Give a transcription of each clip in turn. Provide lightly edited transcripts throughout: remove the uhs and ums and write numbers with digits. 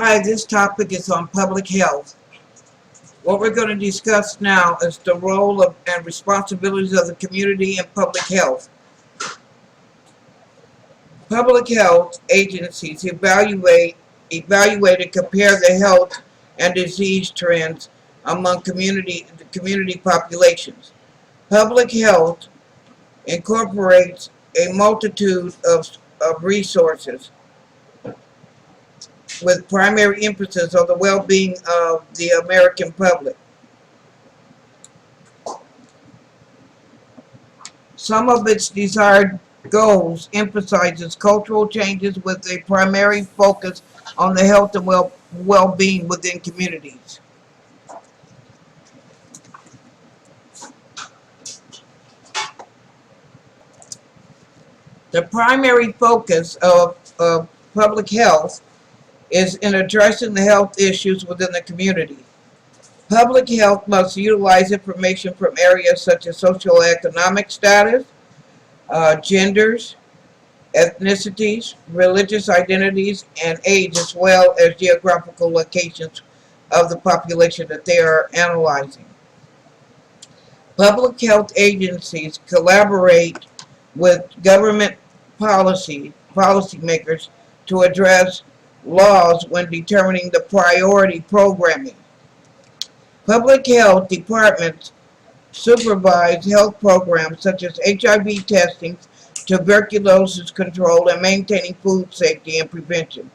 Hi, this topic is on public health. What we're going to discuss now is the role of and responsibilities of the community in public health. Public health agencies evaluate and compare the health and disease trends among community populations. Public health incorporates a multitude of resources with primary emphasis on the well-being of the American public. Some of its desired goals emphasizes cultural changes with a primary focus on the health and well-being within communities. The primary focus of public health is in addressing the health issues within the community. Public health must utilize information from areas such as socioeconomic status, genders, ethnicities, religious identities, and age, as well as geographical locations of the population that they are analyzing. Public health agencies collaborate with government policymakers to address laws when determining the priority programming. Public health departments supervise health programs such as HIV testing, tuberculosis control, and maintaining food safety and prevention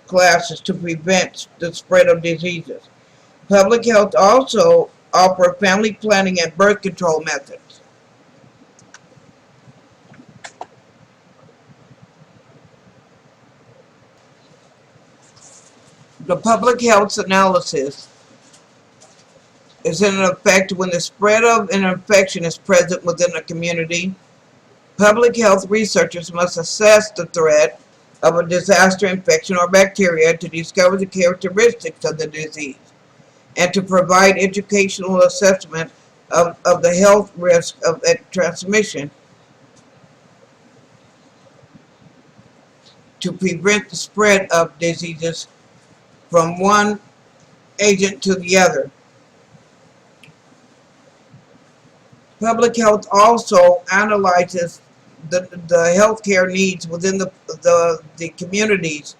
classes to prevent the spread of diseases. Public health also offers family planning and birth control methods. The public health analysis is in effect when the spread of an infection is present within a community. Public health researchers must assess the threat of a disaster infection or bacteria to discover the characteristics of the disease and to provide educational assessment of the health risk of transmission to prevent the spread of diseases from one agent to the other. Public health also analyzes the healthcare needs within the communities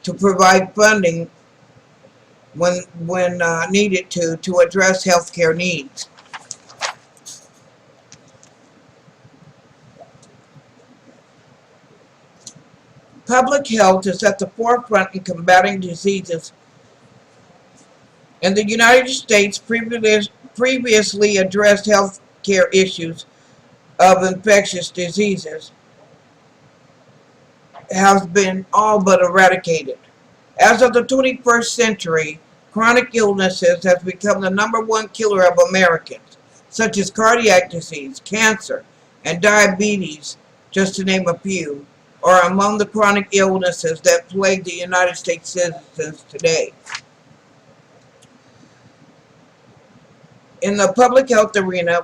to provide funding when needed to address healthcare needs. Public health is at the forefront in combating diseases. In the United States, previously addressed health care issues of infectious diseases has been all but eradicated. As of the 21st century, chronic illnesses has become the #1 killer of Americans, such as cardiac disease, cancer, and diabetes, just to name a few, are among the chronic illnesses that plague the United States citizens today. In the public health arena,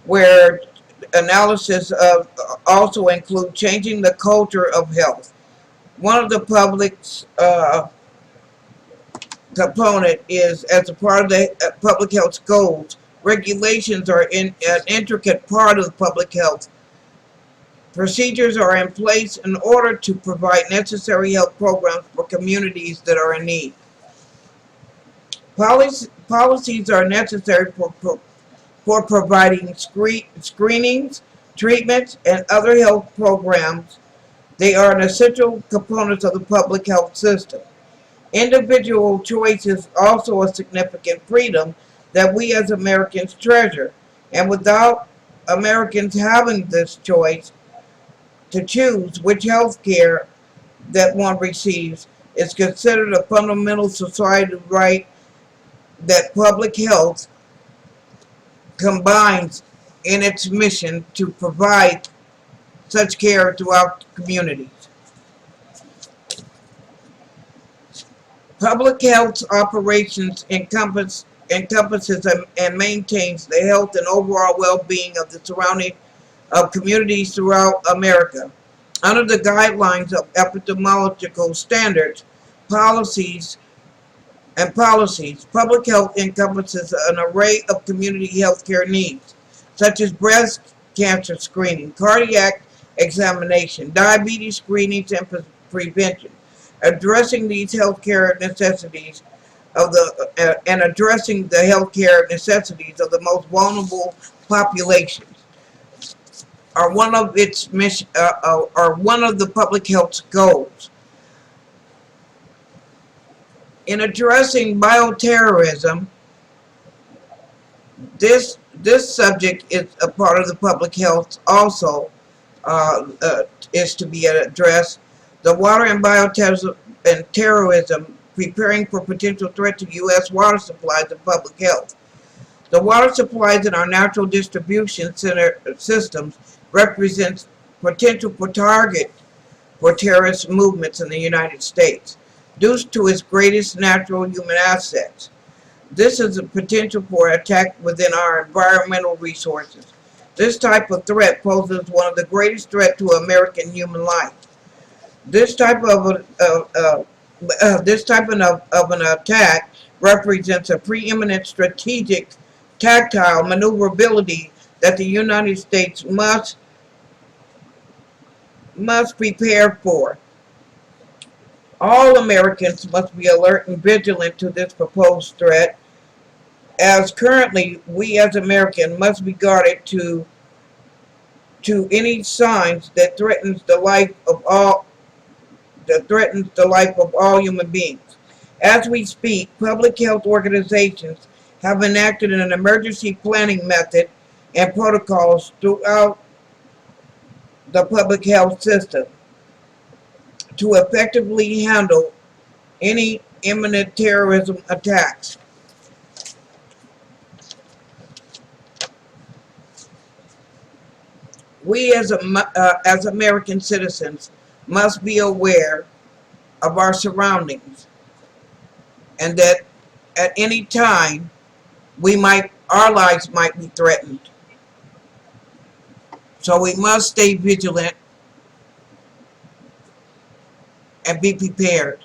where analysis of also include changing the culture of health. One of the public's component is, as a part of the public health goals, regulations are an intricate part of the public health. Procedures are in place in order to provide necessary health programs for communities that are in need. Policies are necessary for providing screenings, treatments, and other health programs. They are an essential component of the public health system. Individual choice is also a significant freedom that we as Americans treasure, and without Americans having this choice to choose which health care that one receives is considered a fundamental societal right that public health combines in its mission to provide such care throughout communities. Public health operations encompasses and maintains the health and overall well-being of the surrounding of communities throughout America. Under the guidelines of epidemiological standards, policies, public health encompasses an array of community health care needs, such as breast cancer screening, cardiac examination, diabetes screenings, and prevention. Addressing these healthcare necessities and addressing the healthcare necessities of the most vulnerable populations are one of its mission, are one of the public health goals. In addressing bioterrorism, this subject is a part of the public health also, is to be addressed. The water and bioterrorism and terrorism, preparing for potential threat to U.S. water supplies and public health. The water supplies in our natural distribution center systems represents potential for target for terrorist movements in the United States, due to its greatest natural human assets. This is a potential for attack within our environmental resources. This type of threat poses one of the greatest threats to American human life. This type of an attack represents a preeminent strategic, tactile maneuverability that the United States must prepare for. All Americans must be alert and vigilant to this proposed threat, as currently we as Americans must be guarded to any signs that threatens the life of all human beings. As we speak, public health organizations have enacted an emergency planning method and protocols throughout the public health system to effectively handle any imminent terrorism attacks. We as American citizens must be aware of our surroundings, and that at any time our lives might be threatened. So we must stay vigilant and be prepared.